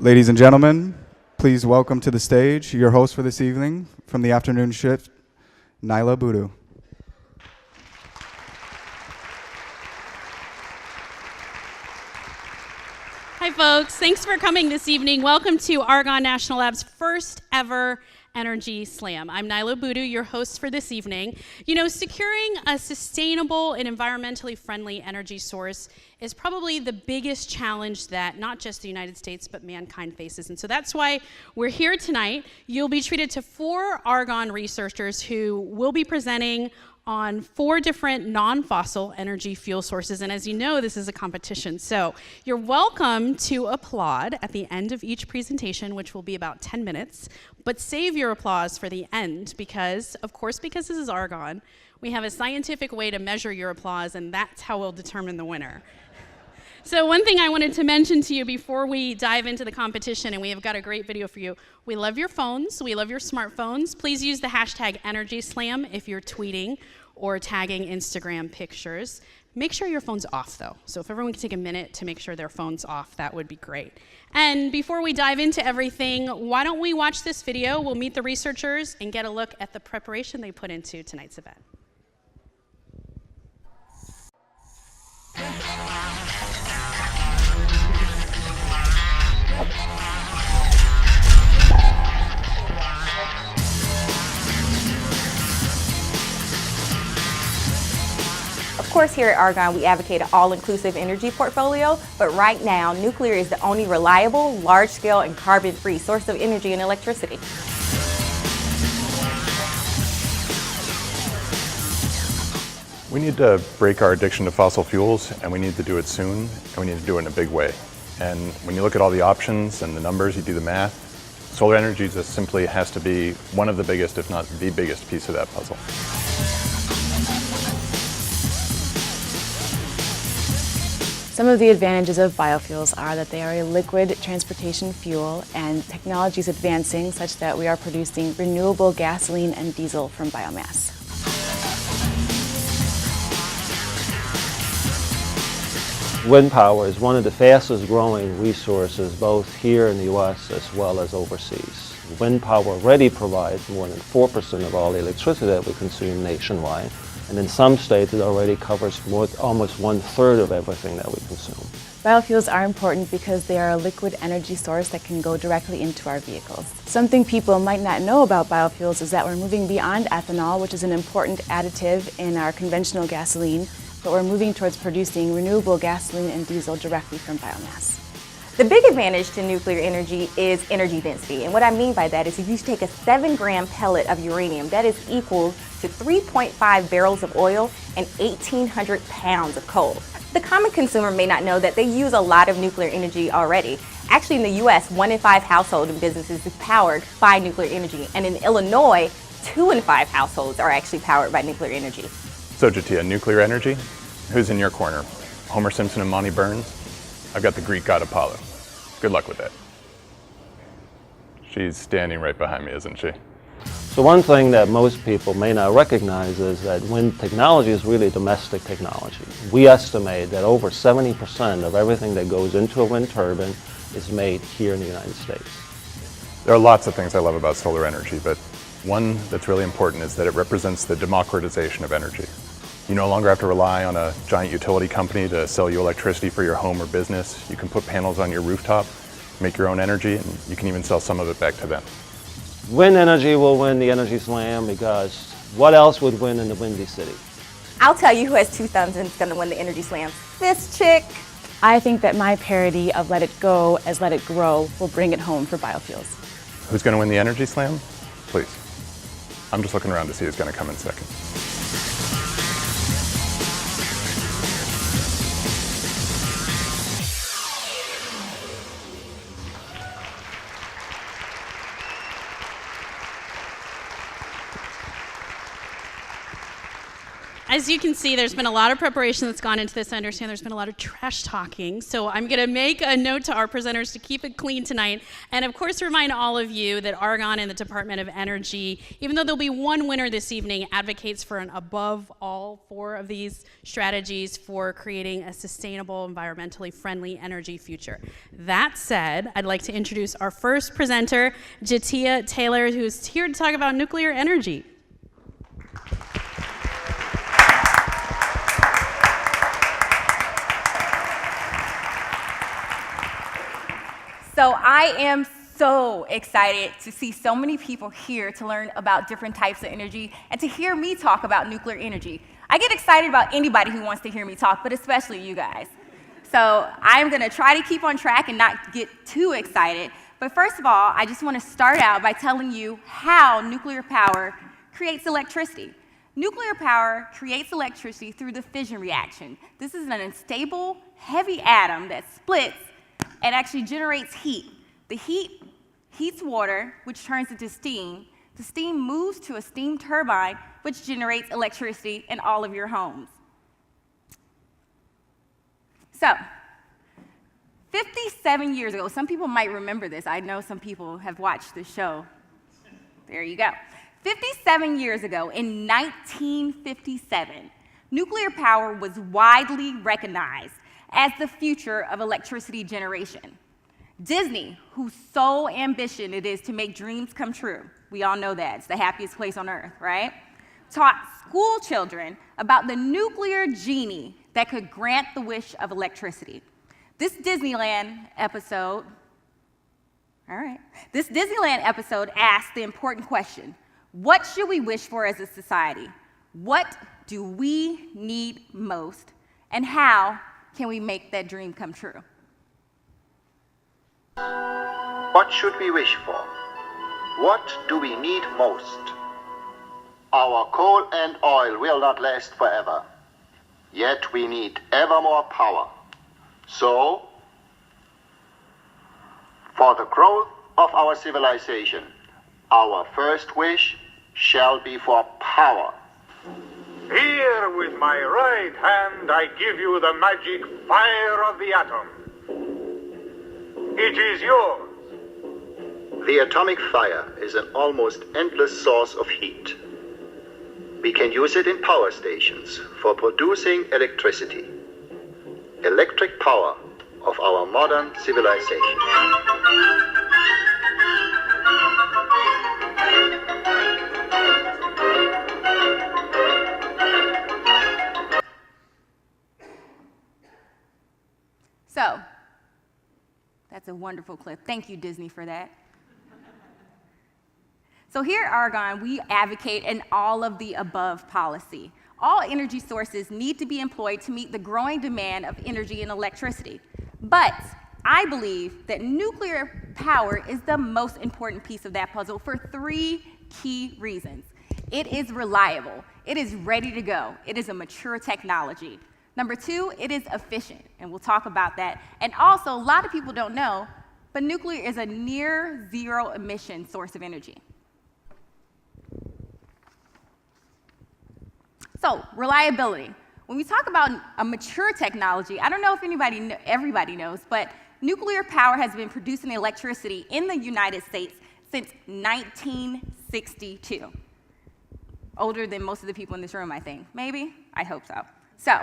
Ladies and gentlemen, please welcome to the stage your host for this evening from the afternoon shift, Niala Boodhoo. Hi folks, thanks for coming this evening. Welcome to Argonne National Lab's first ever Energy Slam. I'm Niala Boodhoo, your host for this evening. You know, securing a sustainable and environmentally friendly energy source is probably the biggest challenge that not just the United States, but mankind faces. And so that's why we're here tonight. You'll be treated to 4 Argonne researchers who will be presenting on 4 different non-fossil energy fuel sources. And as you know, this is a competition. So you're welcome to applaud at the end of each presentation, which will be about 10 minutes, but save your applause for the end because, of course, because this is Argonne, we have a scientific way to measure your applause, and that's how we'll determine the winner. So one thing I wanted to mention to you before we dive into the competition, and we have got a great video for you, we love your phones, we love your smartphones. Please use the hashtag EnergySlam if you're tweeting or tagging Instagram pictures. Make sure your phone's off though. So if everyone could take a minute to make sure their phone's off, that would be great. And before we dive into everything, why don't we watch this video? We'll meet the researchers and get a look at the preparation they put into tonight's event. Of course, here at Argonne, we advocate an all-inclusive energy portfolio, but right now, nuclear is the only reliable, large-scale, and carbon-free source of energy and electricity. We need to break our addiction to fossil fuels, and we need to do it soon, and we need to do it in a big way. And when you look at all the options and the numbers, you do the math, solar energy just simply has to be one of the biggest, if not the biggest piece of that puzzle. Some of the advantages of biofuels are that they are a liquid transportation fuel, and technology is advancing such that we are producing renewable gasoline and diesel from biomass. Wind power is one of the fastest growing resources both here in the U.S. as well as overseas. Wind power already provides more than 4% of all the electricity that we consume nationwide. And in some states, it already covers almost 1/3 of everything that we consume. Biofuels are important because they are a liquid energy source that can go directly into our vehicles. Something people might not know about biofuels is that we're moving beyond ethanol, which is an important additive in our conventional gasoline, but we're moving towards producing renewable gasoline and diesel directly from biomass. The big advantage to nuclear energy is energy density. And what I mean by that is if you take a 7-gram pellet of uranium, that is equal to 3.5 barrels of oil and 1,800 pounds of coal. The common consumer may not know that they use a lot of nuclear energy already. Actually, in the U.S., 1 in 5 households and businesses is powered by nuclear energy. And in Illinois, 2 in 5 households are actually powered by nuclear energy. So Jatia, nuclear energy? Who's in your corner? Homer Simpson and Monty Burns? I've got the Greek god Apollo. Good luck with that. She's standing right behind me, isn't she? So one thing that most people may not recognize is that wind technology is really domestic technology. We estimate that over 70% of everything that goes into a wind turbine is made here in the United States. There are lots of things I love about solar energy, but one that's really important is that it represents the democratization of energy. You no longer have to rely on a giant utility company to sell you electricity for your home or business. You can put panels on your rooftop, make your own energy, and you can even sell some of it back to them. Wind energy will win the Energy Slam because what else would win in the Windy City? I'll tell you who has 2 thumbs and is going to win the Energy Slam. This chick. I think that my parody of Let It Go as Let It Grow will bring it home for biofuels. Who's going to win the Energy Slam? Please. I'm just looking around to see who's going to come in second. As you can see, there's been a lot of preparation that's gone into this. I understand there's been a lot of trash talking. So I'm going to make a note to our presenters to keep it clean tonight. And of course, remind all of you that Argonne and the Department of Energy, even though there'll be one winner this evening, advocates for an above all 4 of these strategies for creating a sustainable, environmentally friendly energy future. That said, I'd like to introduce our first presenter, Jatia Taylor, who's here to talk about nuclear energy. So I am so excited to see so many people here to learn about different types of energy and to hear me talk about nuclear energy. I get excited about anybody who wants to hear me talk, but especially you guys. So I'm going to try to keep on track and not get too excited. But first of all, I just want to start out by telling you how nuclear power creates electricity. Nuclear power creates electricity through the fission reaction. This is an unstable, heavy atom that splits and actually generates heat. The heat heats water, which turns into steam. The steam moves to a steam turbine, which generates electricity in all of your homes. So, 57 years ago, some people might remember this. I know some people have watched this show. There you go. 57 years ago, in 1957, nuclear power was widely recognized as the future of electricity generation. Disney, whose sole ambition it is to make dreams come true, we all know that, it's the happiest place on earth, right? Taught school children about the nuclear genie that could grant the wish of electricity. This Disneyland episode asked the important question, what should we wish for as a society? What do we need most? And how can we make that dream come true? What should we wish for? What do we need most? Our coal and oil will not last forever, yet we need ever more power. So, for the growth of our civilization, our first wish shall be for power. Here with my right hand I give you the magic fire of the atom. It is yours. The atomic fire is an almost endless source of heat. We can use it in power stations for producing electricity. Electric power of our modern civilization. So, that's a wonderful clip. Thank you, Disney, for that. So here at Argonne, we advocate an all-of-the-above policy. All energy sources need to be employed to meet the growing demand of energy and electricity. But I believe that nuclear power is the most important piece of that puzzle for 3 key reasons. It is reliable. It is ready to go. It is a mature technology. Number 2, it is efficient, and we'll talk about that. And also, a lot of people don't know, but nuclear is a near zero emission source of energy. So, reliability. When we talk about a mature technology, I don't know if everybody knows, but nuclear power has been producing electricity in the United States since 1962. Older than most of the people in this room, I think. Maybe? I hope so. So,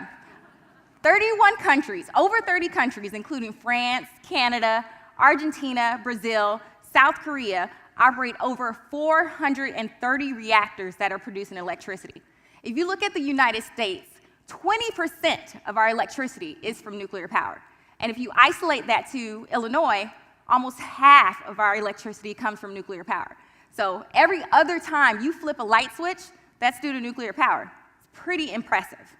31 countries, over 30 countries, including France, Canada, Argentina, Brazil, South Korea, operate over 430 reactors that are producing electricity. If you look at the United States, 20% of our electricity is from nuclear power. And if you isolate that to Illinois, almost half of our electricity comes from nuclear power. So every other time you flip a light switch, that's due to nuclear power. It's pretty impressive.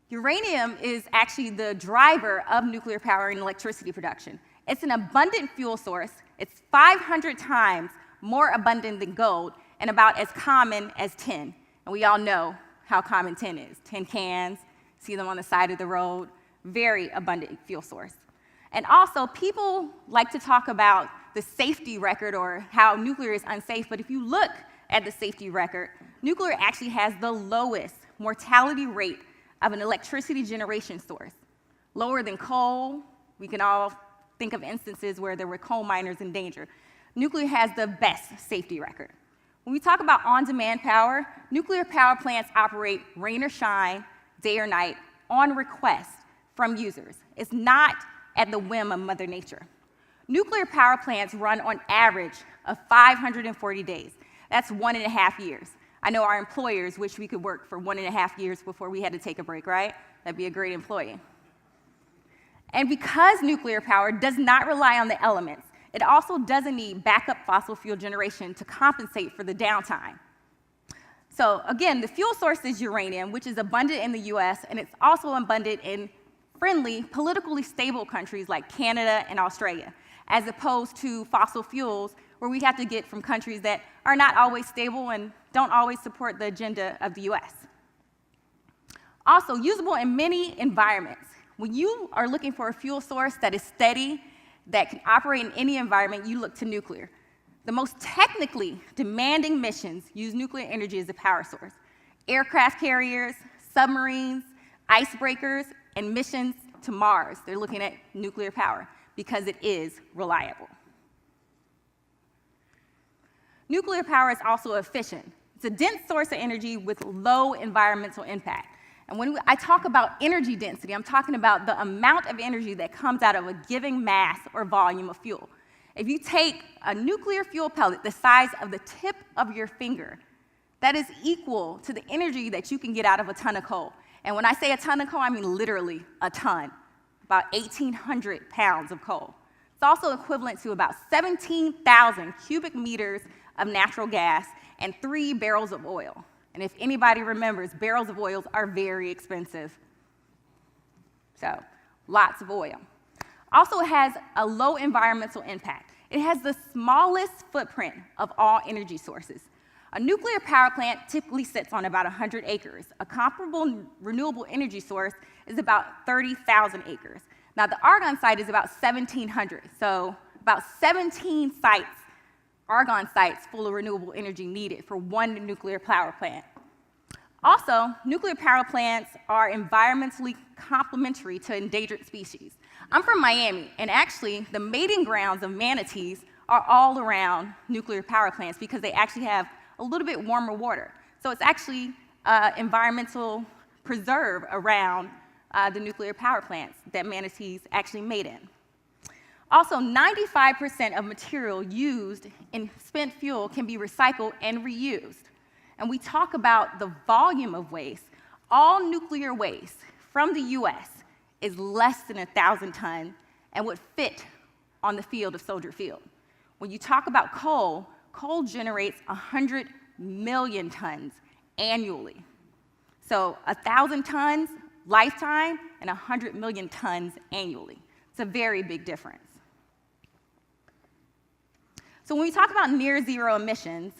Uranium is actually the driver of nuclear power and electricity production. It's an abundant fuel source. It's 500 times more abundant than gold and about as common as tin. And we all know how common tin is. Tin cans, see them on the side of the road, very abundant fuel source. And also, people like to talk about the safety record or how nuclear is unsafe, but if you look at the safety record, nuclear actually has the lowest mortality rate of an electricity generation source, lower than coal. We can all think of instances where there were coal miners in danger. Nuclear has the best safety record. When we talk about on-demand power, nuclear power plants operate rain or shine, day or night, on request from users. It's not at the whim of Mother Nature. Nuclear power plants run on average of 540 days. That's 1.5 years. I know our employers wish we could work for 1.5 years before we had to take a break, right? That'd be a great employee. And because nuclear power does not rely on the elements, it also doesn't need backup fossil fuel generation to compensate for the downtime. So again, the fuel source is uranium, which is abundant in the US, and it's also abundant in friendly, politically stable countries like Canada and Australia, as opposed to fossil fuels where we have to get from countries that are not always stable and don't always support the agenda of the US. Also, usable in many environments. When you are looking for a fuel source that is steady, that can operate in any environment, you look to nuclear. The most technically demanding missions use nuclear energy as a power source. Aircraft carriers, submarines, icebreakers, and missions to Mars, they're looking at nuclear power because it is reliable. Nuclear power is also efficient. It's a dense source of energy with low environmental impact. And when I talk about energy density, I'm talking about the amount of energy that comes out of a given mass or volume of fuel. If you take a nuclear fuel pellet the size of the tip of your finger, that is equal to the energy that you can get out of a ton of coal. And when I say a ton of coal, I mean literally a ton, about 1,800 pounds of coal. It's also equivalent to about 17,000 cubic meters of natural gas and 3 barrels of oil. And if anybody remembers, barrels of oil are very expensive. So, lots of oil. Also, it has a low environmental impact. It has the smallest footprint of all energy sources. A nuclear power plant typically sits on about 100 acres. A comparable renewable energy source is about 30,000 acres. Now, the Argonne site is about 1,700, so about 17 sites, Argonne sites full of renewable energy needed for one nuclear power plant. Also, nuclear power plants are environmentally complementary to endangered species. I'm from Miami, and actually, the mating grounds of manatees are all around nuclear power plants because they actually have a little bit warmer water. So it's actually environmental preserve around the nuclear power plants that manatees actually mate in. Also, 95% of material used in spent fuel can be recycled and reused. And we talk about the volume of waste. All nuclear waste from the US is less than 1,000 tons and would fit on the field of Soldier Field. When you talk about coal, coal generates 100 million tons annually. So 1,000 tons lifetime and 100 million tons annually. It's a very big difference. So when we talk about near zero emissions,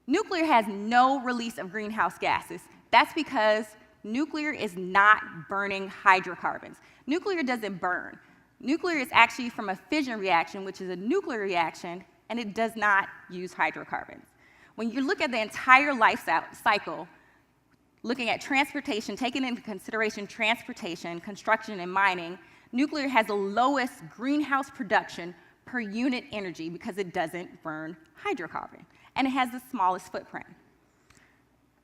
nuclear has no release of greenhouse gases. That's because nuclear is not burning hydrocarbons. Nuclear doesn't burn. Nuclear is actually from a fission reaction, which is a nuclear reaction, and it does not use hydrocarbons. When you look at the entire life cycle, looking at transportation, taking into consideration transportation, construction, and mining, nuclear has the lowest greenhouse production per unit energy because it doesn't burn hydrocarbon, and it has the smallest footprint.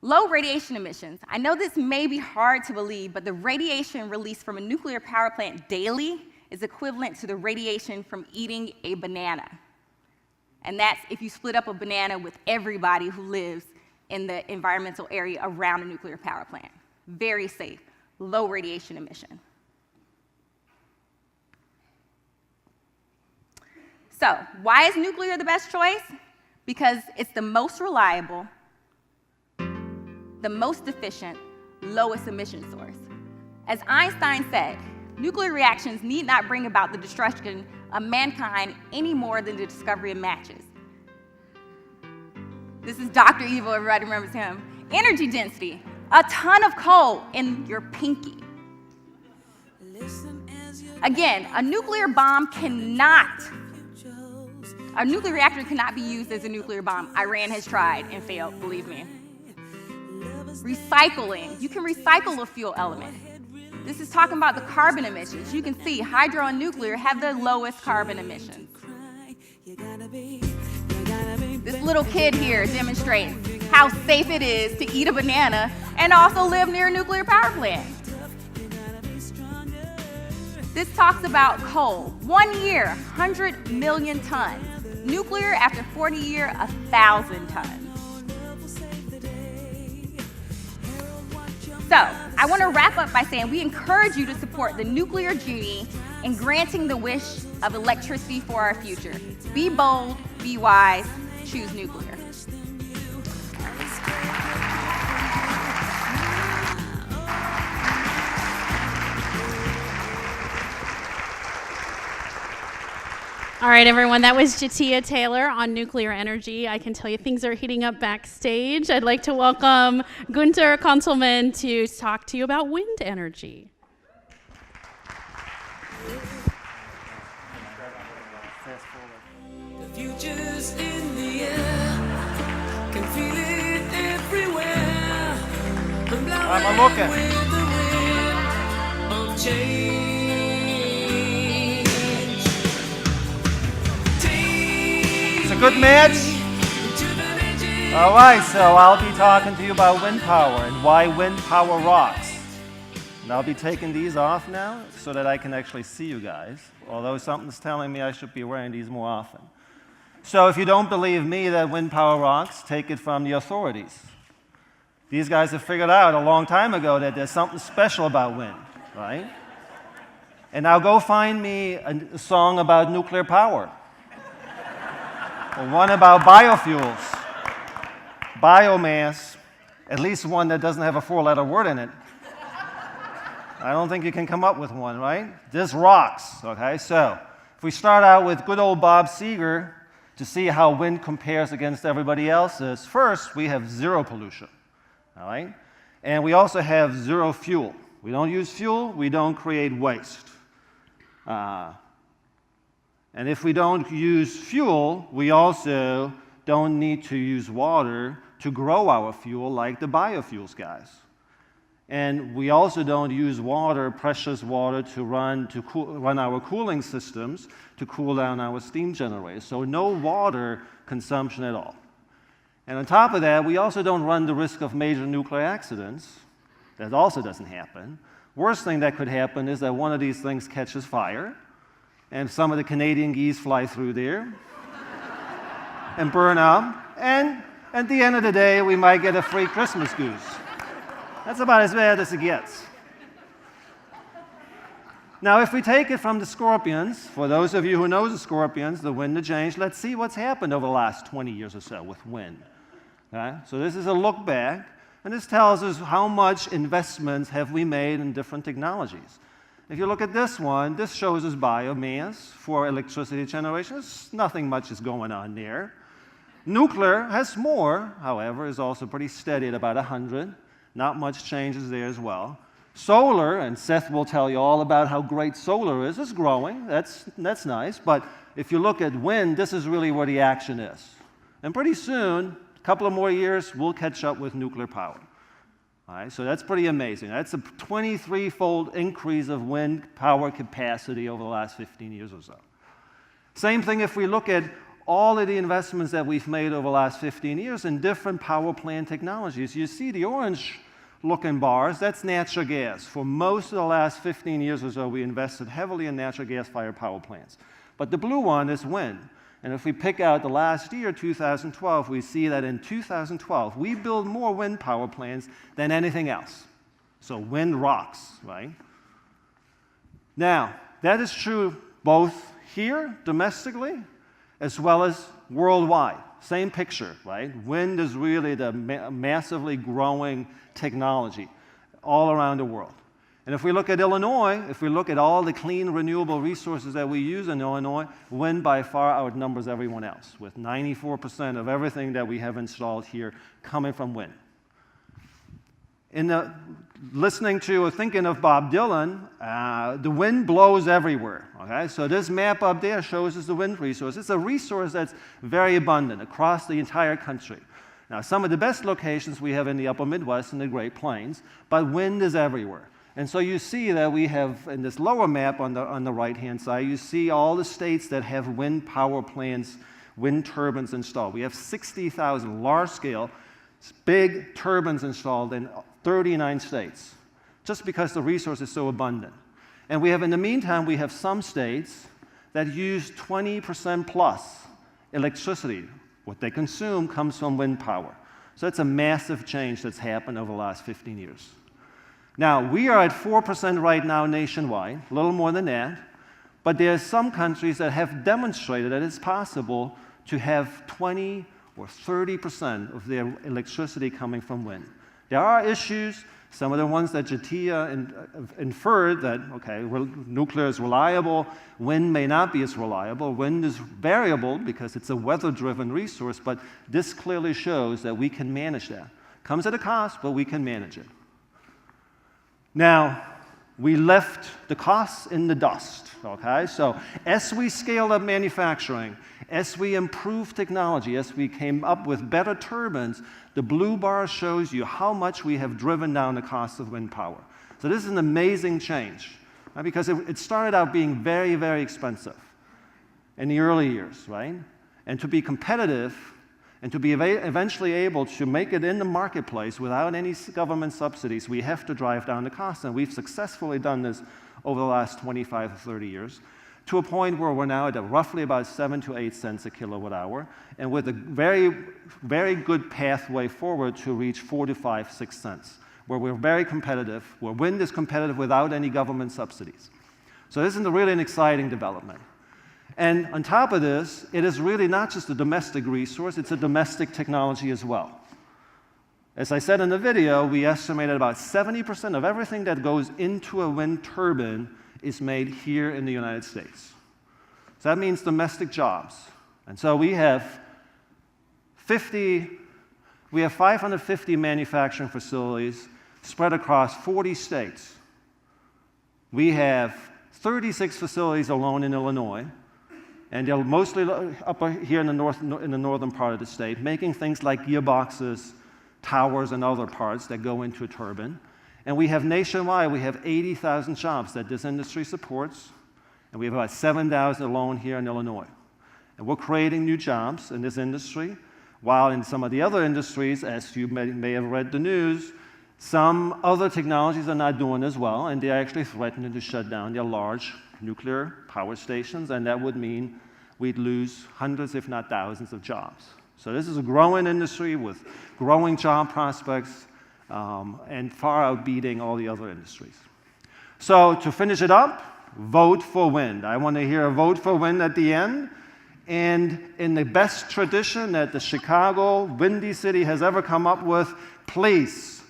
Low radiation emissions. I know this may be hard to believe, but the radiation released from a nuclear power plant daily is equivalent to the radiation from eating a banana. And that's if you split up a banana with everybody who lives in the environmental area around a nuclear power plant. Very safe, low radiation emission. So, why is nuclear the best choice? Because it's the most reliable, the most efficient, lowest emission source. As Einstein said, nuclear reactions need not bring about the destruction of mankind any more than the discovery of matches. This is Dr. Evil, everybody remembers him. Energy density, a ton of coal in your pinky. Again, a nuclear bomb cannot A nuclear reactor cannot be used as a nuclear bomb. Iran has tried and failed, believe me. Recycling. You can recycle a fuel element. This is talking about the carbon emissions. You can see hydro and nuclear have the lowest carbon emissions. This little kid here demonstrates how safe it is to eat a banana and also live near a nuclear power plant. This talks about coal. 1 year, 100 million tons. Nuclear, after 40 years, 1,000 tons. So, I want to wrap up by saying we encourage you to support the nuclear genie in granting the wish of electricity for our future. Be bold, be wise, choose nuclear. All right, everyone, that was Jatia Taylor on nuclear energy. I can tell you things are heating up backstage. I'd like to welcome Guenter Conzelmann to talk to you about wind energy. The future's in the air, can feel it everywhere. I'm looking with the wind of change. A good match? All right, so I'll be talking to you about wind power and why wind power rocks. And I'll be taking these off now so that I can actually see you guys, although something's telling me I should be wearing these more often. So if you don't believe me that wind power rocks, take it from the authorities. These guys have figured out a long time ago that there's something special about wind, right? And now go find me a song about nuclear power. Or one about biofuels, biomass, at least one that doesn't have a 4-letter word in it. I don't think you can come up with one, right? This rocks, okay? So if we start out with good old Bob Seger to see how wind compares against everybody else's, first we have zero pollution, all right? And we also have zero fuel. We don't use fuel, we don't create waste. And if we don't use fuel, we also don't need to use water to grow our fuel like the biofuels guys. And we also don't use water, precious water, to run our cooling systems to cool down our steam generators. So no water consumption at all. And on top of that, we also don't run the risk of major nuclear accidents. That also doesn't happen. Worst thing that could happen is that one of these things catches fire, and some of the Canadian geese fly through there and burn up, and at the end of the day, we might get a free Christmas goose. That's about as bad as it gets. Now, if we take it from the scorpions, for those of you who know the scorpions, the wind of change, let's see what's happened over the last 20 years or so with wind. Okay? So this is a look back, and this tells us how much investments have we made in different technologies. If you look at this one, this shows us biomass for electricity generation. Nothing much is going on there. Nuclear has more, however, is also pretty steady at about 100. Not much changes there as well. Solar, and Seth will tell you all about how great solar is growing. That's nice. But if you look at wind, this is really where the action is. And pretty soon, a couple of more years, we'll catch up with nuclear power. All right, so that's pretty amazing. That's a 23-fold increase of wind power capacity over the last 15 years or so. Same thing if we look at all of the investments that we've made over the last 15 years in different power plant technologies. You see the orange-looking bars, that's natural gas. For most of the last 15 years or so, we invested heavily in natural gas-fired power plants. But the blue one is wind. And if we pick out the last year, 2012, we see that in 2012, we built more wind power plants than anything else. So wind rocks, right? Now, that is true both here, domestically, as well as worldwide. Same picture, right? Wind is really the massively growing technology all around the world. And if we look at Illinois, if we look at all the clean, renewable resources that we use in Illinois, wind by far outnumbers everyone else, with 94% of everything that we have installed here coming from wind. listening to or thinking of Bob Dylan, the wind blows everywhere. Okay? So this map up there shows us the wind resource. It's a resource that's very abundant across the entire country. Now, some of the best locations we have in the upper Midwest and the Great Plains, but wind is everywhere. And so you see that we have, in this lower map on the right-hand side, you see all the states that have wind power plants, wind turbines installed. We have 60,000 large-scale, big turbines installed in 39 states, just because the resource is so abundant. And we have, in the meantime, we have some states that use 20% plus electricity. What they consume comes from wind power. So it's a massive change that's happened over the last 15 years. Now, we are at 4% right now nationwide, a little more than that, but there are some countries that have demonstrated that it's possible to have 20 or 30% of their electricity coming from wind. There are issues, some of the ones that Jatia inferred that, okay, well, nuclear is reliable, wind may not be as reliable. Wind is variable because it's a weather-driven resource, but this clearly shows that we can manage that. Comes at a cost, but we can manage it. Now, we left the costs in the dust, okay? So as we scaled up manufacturing, as we improved technology, as we came up with better turbines, the blue bar shows you how much we have driven down the cost of wind power. So this is an amazing change, right? Because it started out being very, very expensive in the early years, right? And to be competitive and to be eventually able to make it in the marketplace without any government subsidies, we have to drive down the cost. And we've successfully done this over the last 25 to 30 years, to a point where we're now at roughly about 7 to 8 cents a kilowatt hour, and with a very, very good pathway forward to reach 4 to 5, 6 cents, where we're very competitive, where wind is competitive without any government subsidies. So this is really an exciting development. And on top of this, it is really not just a domestic resource, it's a domestic technology as well. As I said in the video, we estimated about 70% of everything that goes into a wind turbine is made here in the United States. So that means domestic jobs. And so we have 550 manufacturing facilities spread across 40 states. We have 36 facilities alone in Illinois, and they're mostly up here in the northern part of the state, making things like gearboxes, towers, and other parts that go into a turbine. And we have nationwide, we have 80,000 jobs that this industry supports, and we have about 7,000 alone here in Illinois. And we're creating new jobs in this industry, while in some of the other industries, as you may have read the news, some other technologies are not doing as well, and they're actually threatening to shut down their large nuclear power stations, and that would mean we'd lose hundreds, if not thousands, of jobs. So this is a growing industry with growing job prospects, and far outbeating all the other industries. So to finish it up, vote for wind. I want to hear a vote for wind at the end. And in the best tradition that the Chicago Windy City has ever come up with, please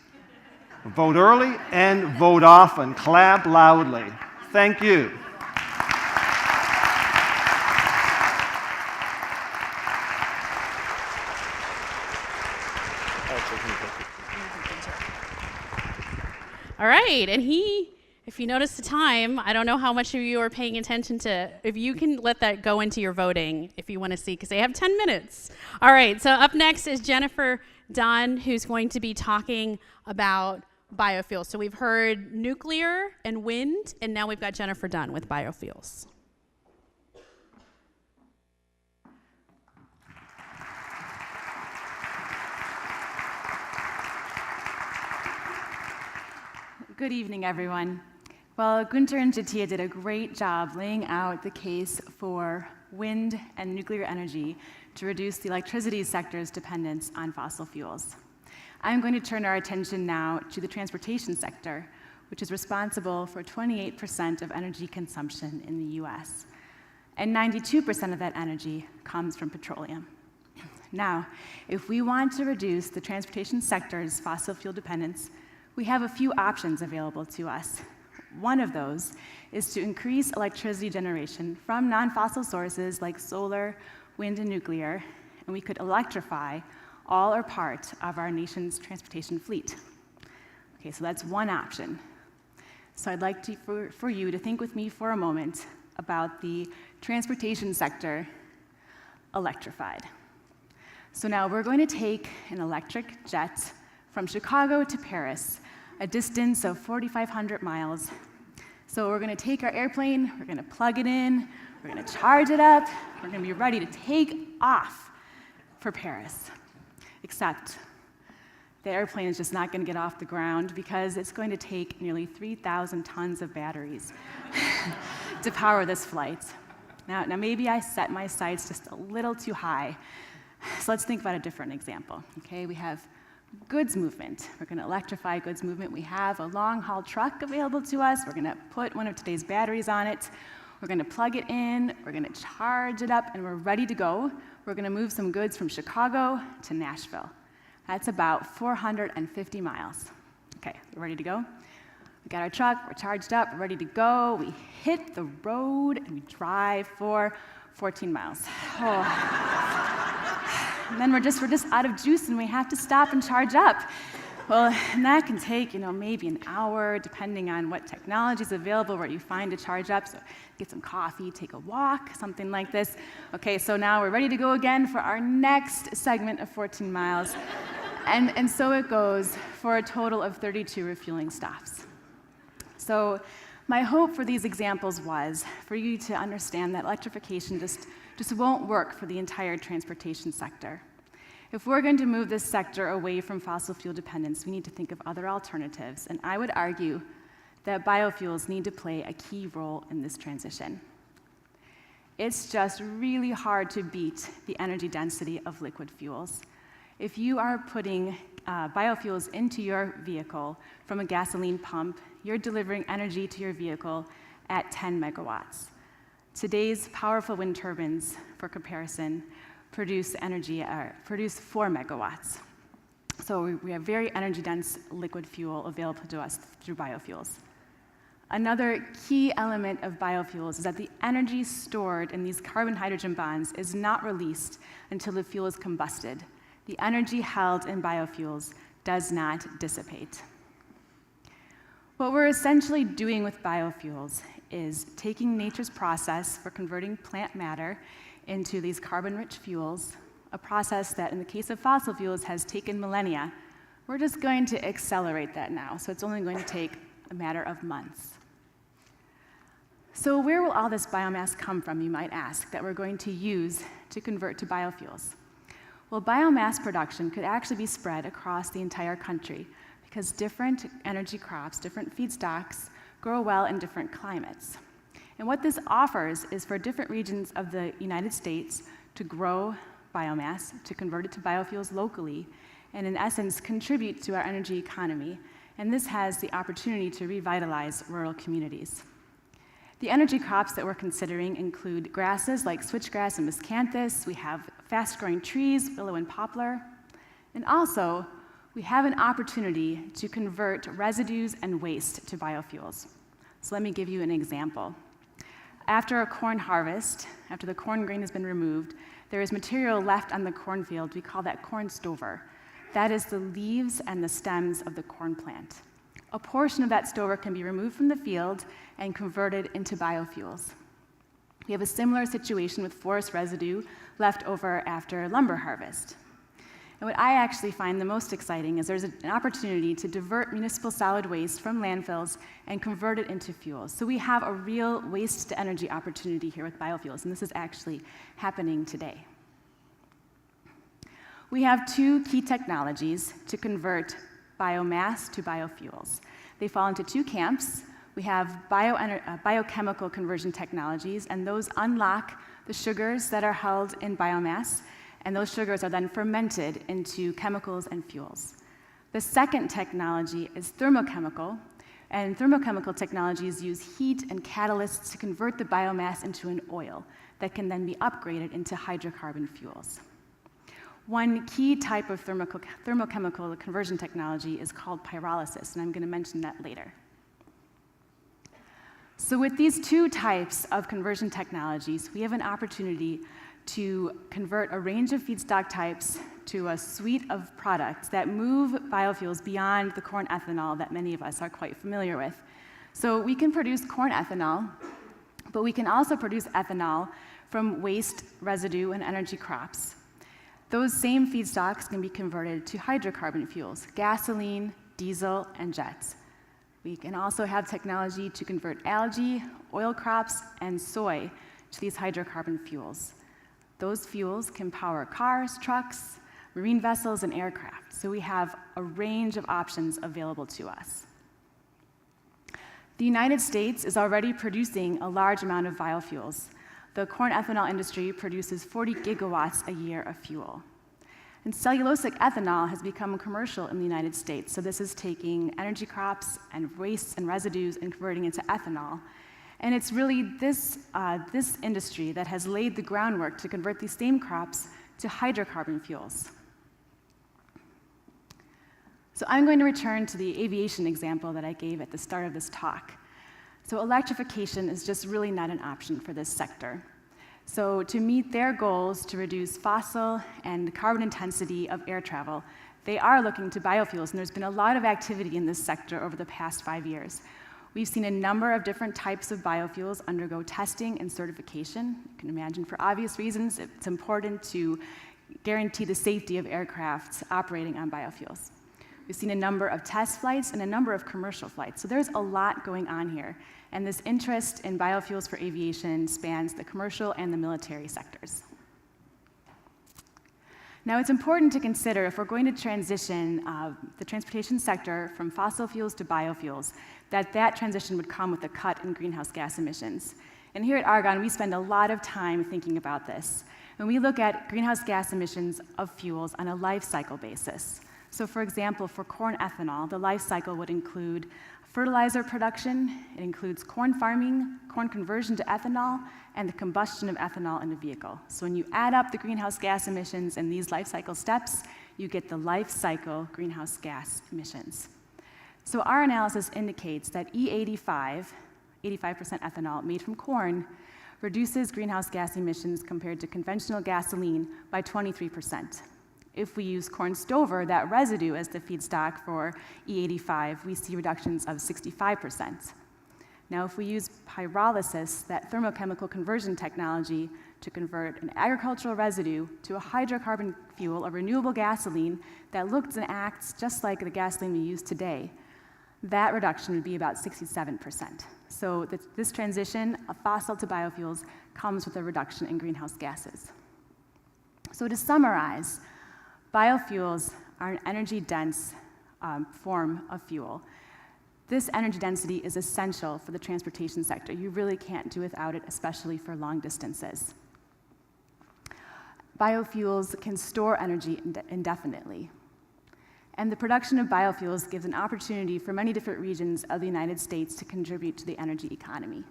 vote early and vote often. Clap loudly. Thank you. All right, and if you notice the time, I don't know how much of you are paying attention to, if you can let that go into your voting if you want to see, because they have 10 minutes. All right, so up next is Jennifer Dunn, who's going to be talking about biofuels. So we've heard nuclear and wind, and now we've got Jennifer Dunn with biofuels. Good evening, everyone. Well, Guenter and Jatia did a great job laying out the case for wind and nuclear energy to reduce the electricity sector's dependence on fossil fuels. I'm going to turn our attention now to the transportation sector, which is responsible for 28% of energy consumption in the US. And 92% of that energy comes from petroleum. Now, if we want to reduce the transportation sector's fossil fuel dependence, we have a few options available to us. One of those is to increase electricity generation from non-fossil sources like solar, wind, and nuclear, and we could electrify all or part of our nation's transportation fleet. Okay, so that's one option. So I'd like for you to think with me for a moment about the transportation sector electrified. So now we're going to take an electric jet from Chicago to Paris, a distance of 4,500 miles. So we're going to take our airplane, we're going to plug it in, we're going to charge it up, we're going to be ready to take off for Paris. Except the airplane is just not going to get off the ground because it's going to take nearly 3,000 tons of batteries to power this flight. Now maybe I set my sights just a little too high. So let's think about a different example. Okay, we have goods movement. We're going to electrify goods movement. We have a long-haul truck available to us. We're going to put one of today's batteries on it. We're going to plug it in. We're going to charge it up, and we're ready to go. We're going to move some goods from Chicago to Nashville. That's about 450 miles. Okay, we're ready to go. We got our truck. We're charged up. We're ready to go. We hit the road, and we drive for 14 miles. Oh. And then we're just out of juice, and we have to stop and charge up. Well, and that can take, maybe an hour, depending on what technology is available, where you find to charge up. So get some coffee, take a walk, something like this. Okay, so now we're ready to go again for our next segment of 14 miles. And so it goes for a total of 32 refueling stops. So my hope for these examples was for you to understand that electrification just won't work for the entire transportation sector. If we're going to move this sector away from fossil fuel dependence, we need to think of other alternatives, and I would argue that biofuels need to play a key role in this transition. It's just really hard to beat the energy density of liquid fuels. If you are putting biofuels into your vehicle from a gasoline pump, you're delivering energy to your vehicle at 10 megawatts. Today's powerful wind turbines, for comparison, produce 4 megawatts. So we have very energy-dense liquid fuel available to us through biofuels. Another key element of biofuels is that the energy stored in these carbon-hydrogen bonds is not released until the fuel is combusted. The energy held in biofuels does not dissipate. What we're essentially doing with biofuels is taking nature's process for converting plant matter into these carbon-rich fuels, a process that in the case of fossil fuels has taken millennia. We're just going to accelerate that now, so it's only going to take a matter of months. So where will all this biomass come from, you might ask, that we're going to use to convert to biofuels? Well, biomass production could actually be spread across the entire country because different energy crops, different feedstocks, grow well in different climates. And what this offers is for different regions of the United States to grow biomass, to convert it to biofuels locally, and in essence, contribute to our energy economy. And this has the opportunity to revitalize rural communities. The energy crops that we're considering include grasses like switchgrass and miscanthus. We have fast-growing trees, willow and poplar. And also, we have an opportunity to convert residues and waste to biofuels. So let me give you an example. After a corn harvest, after the corn grain has been removed, there is material left on the cornfield. We call that corn stover. That is the leaves and the stems of the corn plant. A portion of that stover can be removed from the field and converted into biofuels. We have a similar situation with forest residue left over after lumber harvest. And what I actually find the most exciting is there's an opportunity to divert municipal solid waste from landfills and convert it into fuels. So we have a real waste-to-energy opportunity here with biofuels, and this is actually happening today. We have two key technologies to convert biomass to biofuels. They fall into two camps. We have biochemical conversion technologies, and those unlock the sugars that are held in biomass, and those sugars are then fermented into chemicals and fuels. The second technology is thermochemical, and thermochemical technologies use heat and catalysts to convert the biomass into an oil that can then be upgraded into hydrocarbon fuels. One key type of thermochemical conversion technology is called pyrolysis, and I'm going to mention that later. So with these two types of conversion technologies, we have an opportunity to convert a range of feedstock types to a suite of products that move biofuels beyond the corn ethanol that many of us are quite familiar with. So we can produce corn ethanol, but we can also produce ethanol from waste, residue, and energy crops. Those same feedstocks can be converted to hydrocarbon fuels, gasoline, diesel, and jets. We can also have technology to convert algae, oil crops, and soy to these hydrocarbon fuels. Those fuels can power cars, trucks, marine vessels, and aircraft. So we have a range of options available to us. The United States is already producing a large amount of biofuels. The corn ethanol industry produces 40 gigawatts a year of fuel. And cellulosic ethanol has become commercial in the United States. So this is taking energy crops and wastes and residues and converting into ethanol. And it's really this industry that has laid the groundwork to convert these same crops to hydrocarbon fuels. So I'm going to return to the aviation example that I gave at the start of this talk. So electrification is just really not an option for this sector. So to meet their goals to reduce fossil and carbon intensity of air travel, they are looking to biofuels, and there's been a lot of activity in this sector over the past 5 years. We've seen a number of different types of biofuels undergo testing and certification. You can imagine for obvious reasons, it's important to guarantee the safety of aircraft operating on biofuels. We've seen a number of test flights and a number of commercial flights. So there's a lot going on here. And this interest in biofuels for aviation spans the commercial and the military sectors. Now, it's important to consider if we're going to transition the transportation sector from fossil fuels to biofuels, that transition would come with a cut in greenhouse gas emissions. And here at Argonne, we spend a lot of time thinking about this. And we look at greenhouse gas emissions of fuels on a life cycle basis. So for example, for corn ethanol, the life cycle would include fertilizer production, it includes corn farming, corn conversion to ethanol, and the combustion of ethanol in a vehicle. So when you add up the greenhouse gas emissions in these life cycle steps, you get the life cycle greenhouse gas emissions. So our analysis indicates that E85, 85% ethanol made from corn, reduces greenhouse gas emissions compared to conventional gasoline by 23%. If we use corn stover, that residue, as the feedstock for E85, we see reductions of 65%. Now, if we use pyrolysis, that thermochemical conversion technology, to convert an agricultural residue to a hydrocarbon fuel, a renewable gasoline that looks and acts just like the gasoline we use today, that reduction would be about 67%. So this transition of fossil to biofuels comes with a reduction in greenhouse gases. So to summarize, biofuels are an energy-dense form of fuel. This energy density is essential for the transportation sector. You really can't do without it, especially for long distances. Biofuels can store energy indefinitely. And the production of biofuels gives an opportunity for many different regions of the United States to contribute to the energy economy.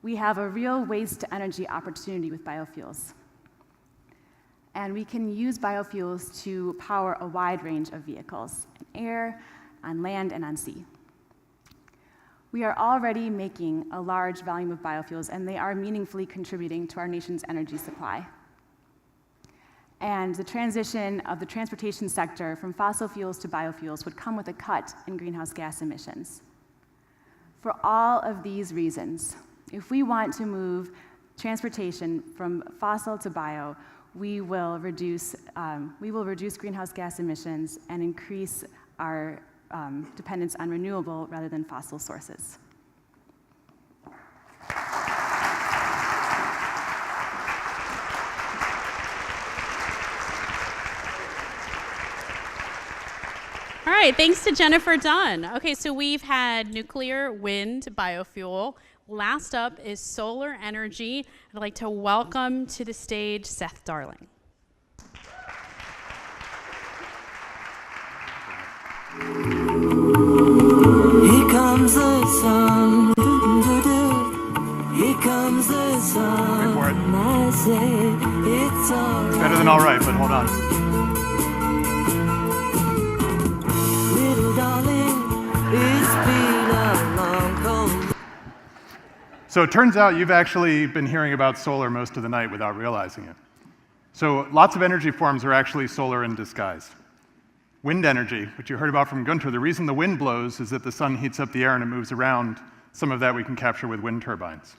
We have a real waste-to-energy opportunity with biofuels. And we can use biofuels to power a wide range of vehicles, in air, on land, and on sea. We are already making a large volume of biofuels, and they are meaningfully contributing to our nation's energy supply. And the transition of the transportation sector from fossil fuels to biofuels would come with a cut in greenhouse gas emissions. For all of these reasons, if we want to move transportation from fossil to bio, we will reduce greenhouse gas emissions and increase our dependence on renewable rather than fossil sources. All right, thanks to Jennifer Dunn. Okay, so we've had nuclear, wind, biofuel. Last up is solar energy. I'd like to welcome to the stage Seth Darling. Here comes the sun. Here comes the sun. Wait for it. And I say it's all right. Better than all right, but hold on. Little darling, it's been a long cold. So it turns out you've actually been hearing about solar most of the night without realizing it. So lots of energy forms are actually solar in disguise. Wind energy, which you heard about from Guenter, the reason the wind blows is that the sun heats up the air and it moves around. Some of that we can capture with wind turbines.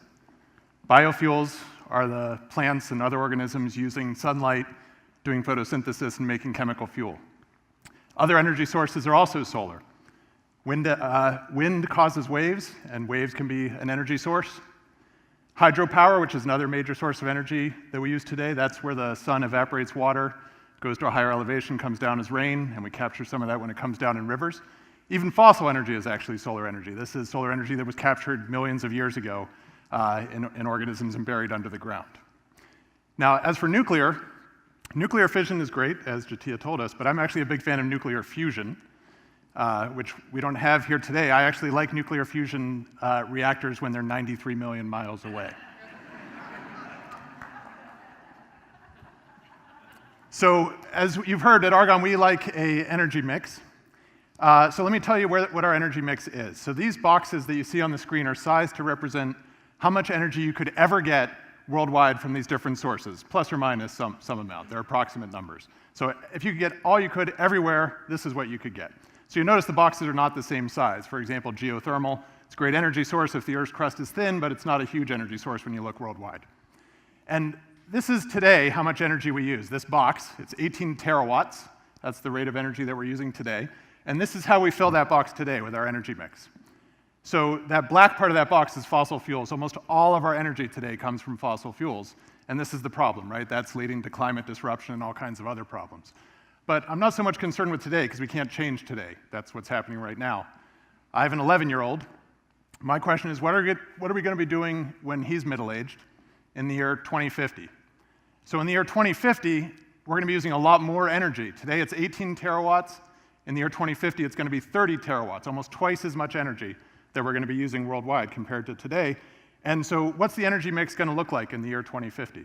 Biofuels are the plants and other organisms using sunlight, doing photosynthesis and making chemical fuel. Other energy sources are also solar. Wind causes waves, and waves can be an energy source. Hydropower, which is another major source of energy that we use today, that's where the sun evaporates water, goes to a higher elevation, comes down as rain, and we capture some of that when it comes down in rivers. Even fossil energy is actually solar energy. This is solar energy that was captured millions of years ago in organisms and buried under the ground. Now, as for nuclear fission is great, as Jatia told us, but I'm actually a big fan of nuclear fusion, which we don't have here today. I actually like nuclear fusion reactors when they're 93 million miles away. So, as you've heard, at Argonne, we like an energy mix. So let me tell you what our energy mix is. So these boxes that you see on the screen are sized to represent how much energy you could ever get worldwide from these different sources, plus or minus some amount. They're approximate numbers. So if you could get all you could everywhere, this is what you could get. So you notice the boxes are not the same size. For example, geothermal, it's a great energy source if the Earth's crust is thin, but it's not a huge energy source when you look worldwide. And this is today how much energy we use. This box, it's 18 terawatts. That's the rate of energy that we're using today. And this is how we fill that box today with our energy mix. So that black part of that box is fossil fuels. Almost all of our energy today comes from fossil fuels. And this is the problem, right? That's leading to climate disruption and all kinds of other problems. But I'm not so much concerned with today because we can't change today. That's what's happening right now. I have an 11-year-old. My question is, what are we going to be doing when he's middle-aged in the year 2050? So in the year 2050, we're going to be using a lot more energy. Today it's 18 terawatts. In the year 2050, it's going to be 30 terawatts, almost twice as much energy that we're going to be using worldwide compared to today. And so what's the energy mix going to look like in the year 2050?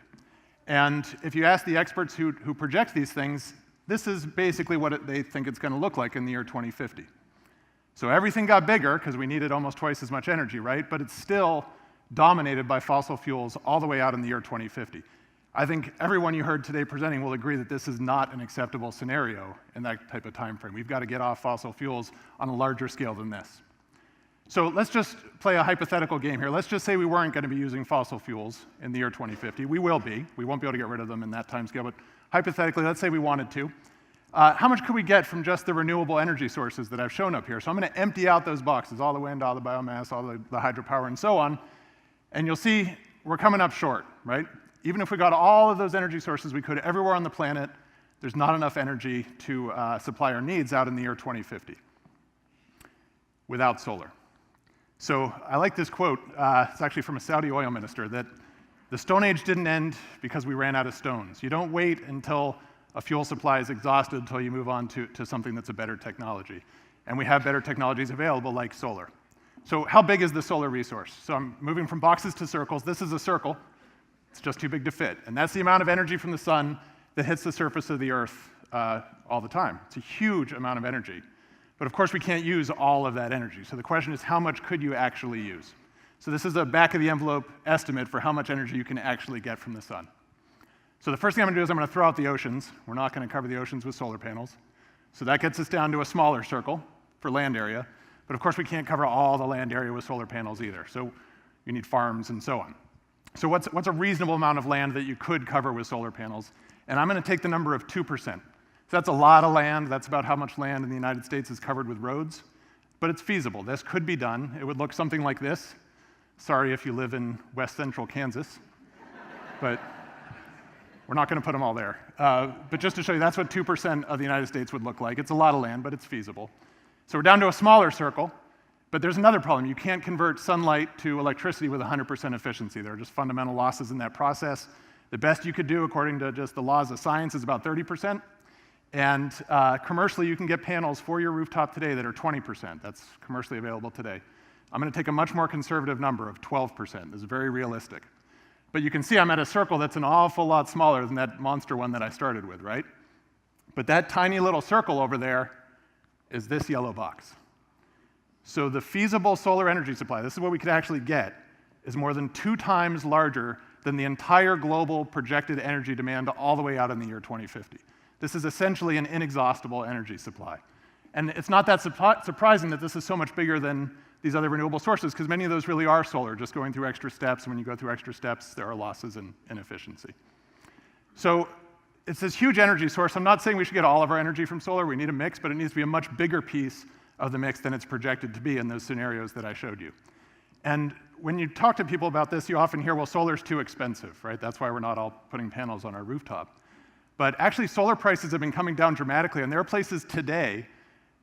And if you ask the experts who project these things, this is basically what they think it's going to look like in the year 2050. So everything got bigger because we needed almost twice as much energy, right? But it's still dominated by fossil fuels all the way out in the year 2050. I think everyone you heard today presenting will agree that this is not an acceptable scenario in that type of time frame. We've got to get off fossil fuels on a larger scale than this. So let's just play a hypothetical game here. Let's just say we weren't going to be using fossil fuels in the year 2050. We will be. We won't be able to get rid of them in that time scale, but hypothetically, let's say we wanted to. How much could we get from just the renewable energy sources that I've shown up here? So I'm going to empty out those boxes, all the wind, all the biomass, all the hydropower, and so on. And you'll see we're coming up short, right? Even if we got all of those energy sources we could everywhere on the planet, there's not enough energy to supply our needs out in the year 2050 without solar. So I like this quote. It's actually from a Saudi oil minister, that the Stone Age didn't end because we ran out of stones. You don't wait until a fuel supply is exhausted until you move on to something that's a better technology. And we have better technologies available like solar. So how big is the solar resource? So I'm moving from boxes to circles. This is a circle. It's just too big to fit. And that's the amount of energy from the sun that hits the surface of the Earth all the time. It's a huge amount of energy. But of course, we can't use all of that energy. So the question is, how much could you actually use? So this is a back-of-the-envelope estimate for how much energy you can actually get from the sun. So the first thing I'm going to do is I'm going to throw out the oceans. We're not going to cover the oceans with solar panels. So that gets us down to a smaller circle for land area. But of course, we can't cover all the land area with solar panels either. So you need farms and so on. So what's a reasonable amount of land that you could cover with solar panels? And I'm going to take the number of 2%. So that's a lot of land. That's about how much land in the United States is covered with roads. But it's feasible. This could be done. It would look something like this. Sorry if you live in west central Kansas. But we're not going to put them all there. But just to show you, that's what 2% of the United States would look like. It's a lot of land, but it's feasible. So we're down to a smaller circle. But there's another problem. You can't convert sunlight to electricity with 100% efficiency. There are just fundamental losses in that process. The best you could do, according to just the laws of science, is about 30%. And commercially, you can get panels for your rooftop today that are 20%. That's commercially available today. I'm going to take a much more conservative number of 12%. This is very realistic. But you can see I'm at a circle that's an awful lot smaller than that monster one that I started with, right? But that tiny little circle over there is this yellow box. So the feasible solar energy supply, this is what we could actually get, is more than 2 times larger than the entire global projected energy demand all the way out in the year 2050. This is essentially an inexhaustible energy supply. And it's not that surprising that this is so much bigger than these other renewable sources, because many of those really are solar, just going through extra steps. And when you go through extra steps, there are losses in efficiency. So it's this huge energy source. I'm not saying we should get all of our energy from solar. We need a mix, but it needs to be a much bigger piece of the mix than it's projected to be in those scenarios that I showed you. And when you talk to people about this, you often hear, well, solar's too expensive, right? That's why we're not all putting panels on our rooftop. But actually, solar prices have been coming down dramatically, and there are places today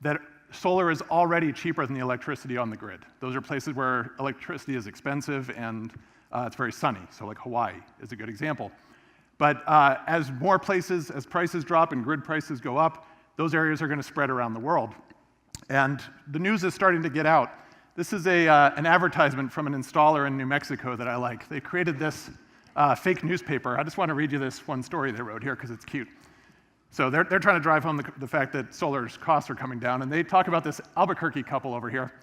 that solar is already cheaper than the electricity on the grid. Those are places where electricity is expensive and it's very sunny. So like Hawaii is a good example. But as more places, as prices drop and grid prices go up, those areas are going to spread around the world. And the news is starting to get out. This is an advertisement from an installer in New Mexico that I like. They created this fake newspaper. I just want to read you this one story they wrote here because it's cute. So they're trying to drive home the fact that solar's costs are coming down, and they talk about this Albuquerque couple over here.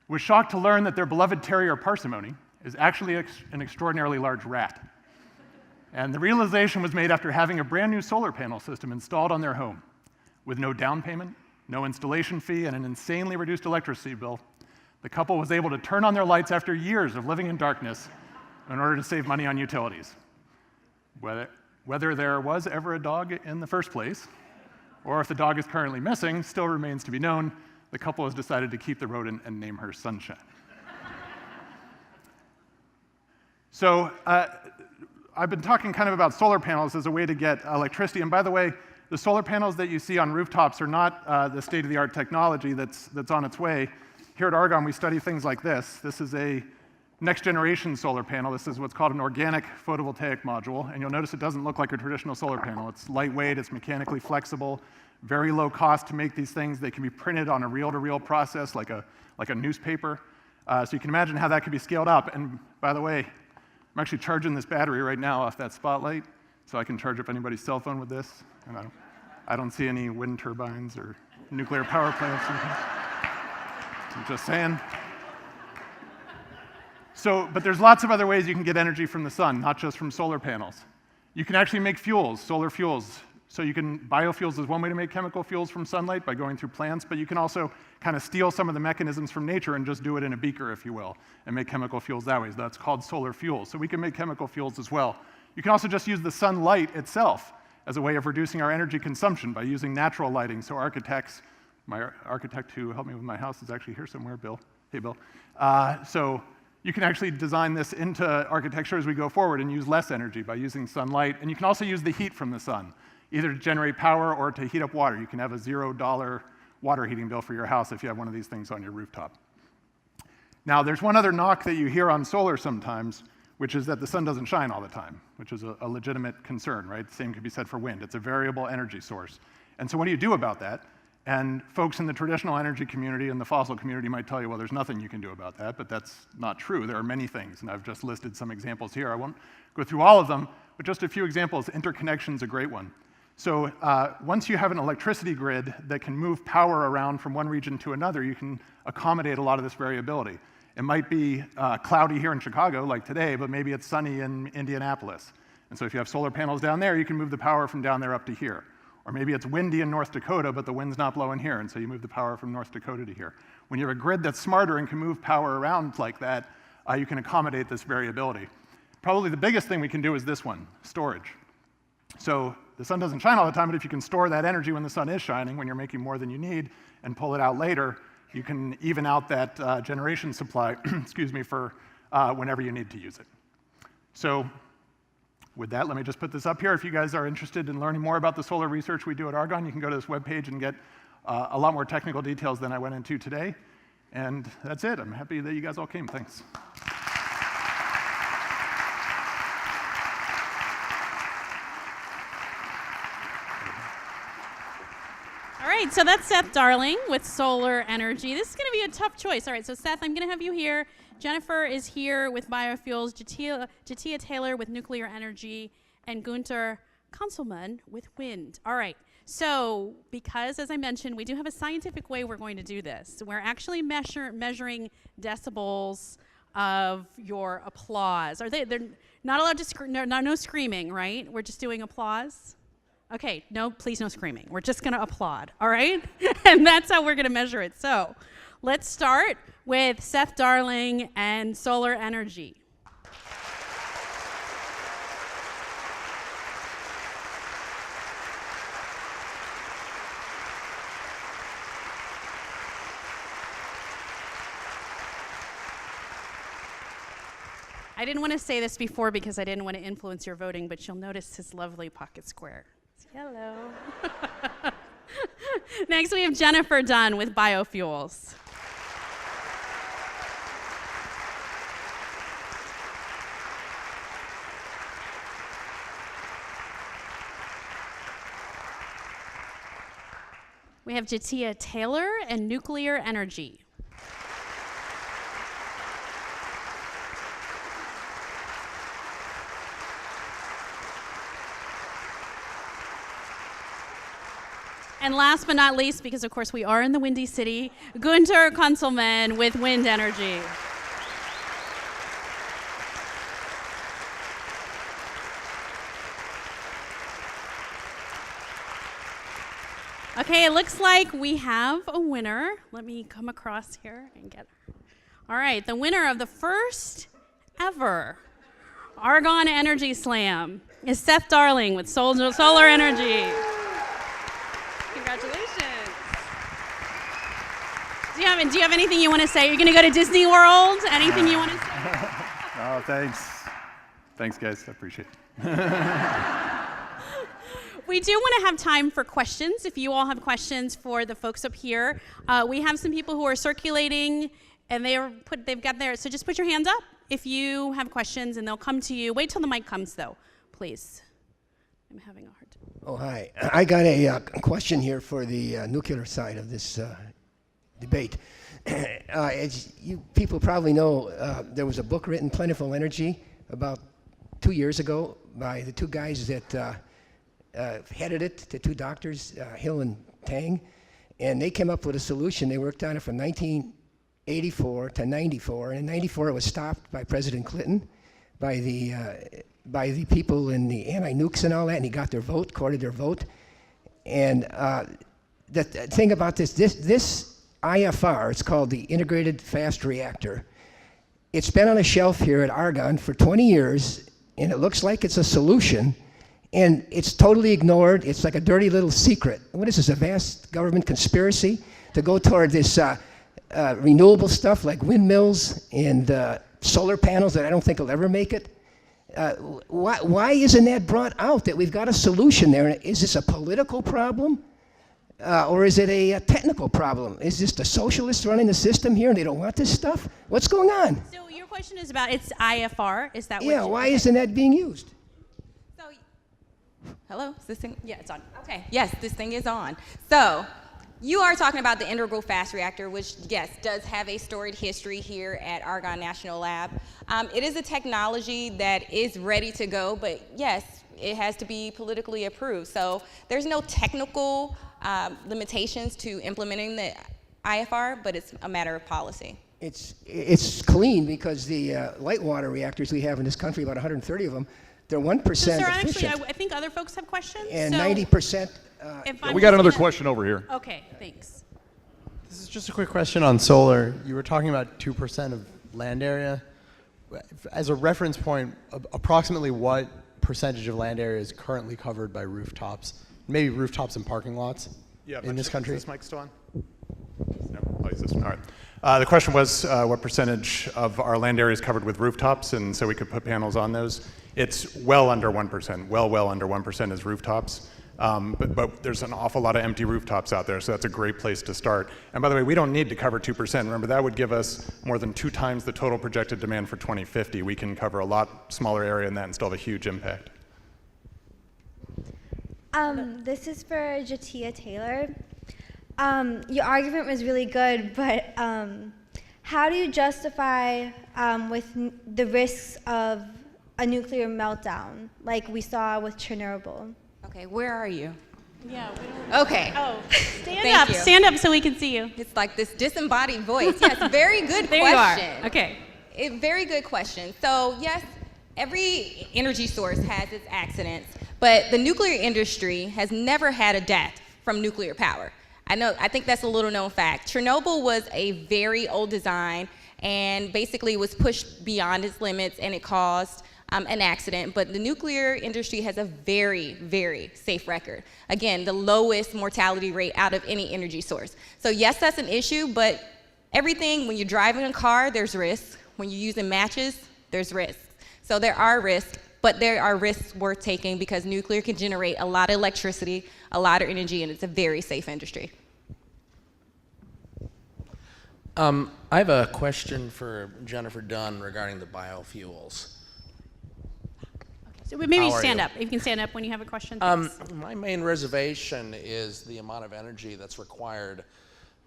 Was shocked to learn that their beloved terrier Parsimony is actually an extraordinarily large rat. And the realization was made after having a brand new solar panel system installed on their home. With no down payment, no installation fee, and an insanely reduced electricity bill, the couple was able to turn on their lights after years of living in darkness in order to save money on utilities. Whether there was ever a dog in the first place, or if the dog is currently missing, still remains to be known. The couple has decided to keep the rodent and name her Sunshine. So I've been talking kind of about solar panels as a way to get electricity. And by the way, the solar panels that you see on rooftops are not the state-of-the-art technology that's on its way. Here at Argonne, we study things like this. This is a next-generation solar panel. This is what's called an organic photovoltaic module. And you'll notice it doesn't look like a traditional solar panel. It's lightweight, it's mechanically flexible, very low cost to make these things. They can be printed on a reel-to-reel process like a newspaper. So you can imagine how that could be scaled up. And by the way, I'm actually charging this battery right now off that spotlight, so I can charge up anybody's cell phone with this. And I don't see any wind turbines or nuclear power plants. I'm just saying. So, but there's lots of other ways you can get energy from the sun, not just from solar panels. You can actually make fuels, solar fuels. So biofuels is one way to make chemical fuels from sunlight by going through plants, but you can also kind of steal some of the mechanisms from nature and just do it in a beaker, if you will, and make chemical fuels that way. That's called solar fuels. So we can make chemical fuels as well. You can also just use the sunlight itself as a way of reducing our energy consumption by using natural lighting. So architects, my architect who helped me with my house is actually here somewhere, Bill. Hey, Bill. So you can actually design this into architecture as we go forward and use less energy by using sunlight. And you can also use the heat from the sun, either to generate power or to heat up water. You can have a $0 water heating bill for your house if you have one of these things on your rooftop. Now, there's one other knock that you hear on solar sometimes, which is that the sun doesn't shine all the time, which is a legitimate concern, right? The same could be said for wind. It's a variable energy source. And so what do you do about that? And folks in the traditional energy community and the fossil community might tell you, well, there's nothing you can do about that, but that's not true. There are many things, and I've just listed some examples here. I won't go through all of them, but just a few examples. Interconnection's a great one. So once you have an electricity grid that can move power around from one region to another, you can accommodate a lot of this variability. It might be cloudy here in Chicago, like today, but maybe it's sunny in Indianapolis. And so if you have solar panels down there, you can move the power from down there up to here. Or maybe it's windy in North Dakota, but the wind's not blowing here, and so you move the power from North Dakota to here. When you have a grid that's smarter and can move power around like that, you can accommodate this variability. Probably the biggest thing we can do is this one, storage. So the sun doesn't shine all the time, but if you can store that energy when the sun is shining, when you're making more than you need, and pull it out later, you can even out that generation supply, excuse me, for whenever you need to use it. So with that, let me just put this up here. If you guys are interested in learning more about the solar research we do at Argonne, you can go to this webpage and get a lot more technical details than I went into today. And that's it. I'm happy that you guys all came. Thanks. All right, so that's Seth Darling with solar energy. This is going to be a tough choice. All right, so Seth, I'm going to have you here. Jennifer is here with biofuels, Jatia Taylor with nuclear energy, and Guenter Conzelmann with wind. All right, so because, as I mentioned, we do have a scientific way we're going to do this. We're actually measuring decibels of your applause. They're not allowed to no screaming, right? We're just doing applause. Okay, no, please no screaming. We're just gonna applaud, all right? And that's how we're gonna measure it. So let's start with Seth Darling and solar energy. I didn't want to say this before because I didn't want to influence your voting, but you'll notice his lovely pocket square. It's yellow. Next, we have Jennifer Dunn with Biofuels. We have Jennifer Taylor and nuclear energy. And last but not least, because of course we are in the Windy City, Guenter Conzelmann with wind energy. Okay, it looks like we have a winner. Let me come across here and get her. All right, the winner of the first ever Argonne Energy Slam is Seth Darling with solar energy. Congratulations. Do you have anything you want to say? You're going to go to Disney World? Anything you want to say? Oh, thanks. Thanks, guys. I appreciate it. We do want to have time for questions. If you all have questions for the folks up here, we have some people who are circulating, and they've got their. So just put your hands up if you have questions, and they'll come to you. Wait till the mic comes, though, please. I'm having a hard time. Oh, hi. I got a question here for the nuclear side of this debate. As you people probably know, there was a book written, Plentiful Energy, about 2 years ago by the two guys that headed it, the two doctors, Hill and Tang, and they came up with a solution. They worked on it from 1984 to 94, and in 94 it was stopped by President Clinton, by the people in the anti-nukes and all that, and he got their vote, courted their vote. And the thing about this IFR, it's called the Integrated Fast Reactor. It's been on a shelf here at Argonne for 20 years, and it looks like it's a solution, and it's totally ignored. It's like a dirty little secret. What is this, a vast government conspiracy to go toward this renewable stuff like windmills and solar panels that I don't think will ever make it? Why isn't that brought out, that we've got a solution there? Is this a political problem? Or is it a technical problem? Is this the socialists running the system here and they don't want this stuff? What's going on? So your question is about, it's IFR, is that what Yeah, why isn't that being used? So, hello, is this thing? Yeah, it's on. Okay, yes, this thing is on. So, you are talking about the Integral Fast Reactor, which, yes, does have a storied history here at Argonne National Lab. It is a technology that is ready to go, but yes, it has to be politically approved. So there's no technical limitations to implementing the IFR, but it's a matter of policy. It's clean because the light water reactors we have in this country, about 130 of them, they're 1% So, sir, efficient. actually, I think other folks have questions. And so 90%. We got another question over here. Okay, thanks. This is just a quick question on solar. You were talking about 2% of land area. As a reference point, approximately what percentage of land area is currently covered by rooftops? Maybe rooftops and parking lots in this country? Is this mic still on? No, I'll use this one. All right. The question was what percentage of our land area is covered with rooftops, and so we could put panels on those. It's well under 1%. Well under 1% is rooftops. But there's an awful lot of empty rooftops out there, so that's a great place to start. And by the way, we don't need to cover 2%. Remember, that would give us more than 2 times the total projected demand for 2050. We can cover a lot smaller area than that and still have a huge impact. This is for Jennifer Taylor. Your argument was really good, but how do you justify with the risks of a nuclear meltdown, like we saw with Chernobyl? Okay, where are you? Yeah, we don't. Okay. Oh, stand Thank up. you. Stand up so we can see you. It's like this disembodied voice. Yes, very good There question. you are. Okay. Very good question. So yes, every energy source has its accidents, but the nuclear industry has never had a death from nuclear power. I think that's a little known fact. Chernobyl was a very old design and basically was pushed beyond its limits, and it caused an accident, but the nuclear industry has a very, very safe record. Again, the lowest mortality rate out of any energy source. So yes, that's an issue, but everything, when you're driving a car, there's risks. When you're using matches, there's risks. So there are risks, but there are risks worth taking because nuclear can generate a lot of electricity, a lot of energy, and it's a very safe industry. I have a question for Jennifer Dunn regarding the biofuels. So maybe stand up. If you can stand up when you have a question. My main reservation is the amount of energy that's required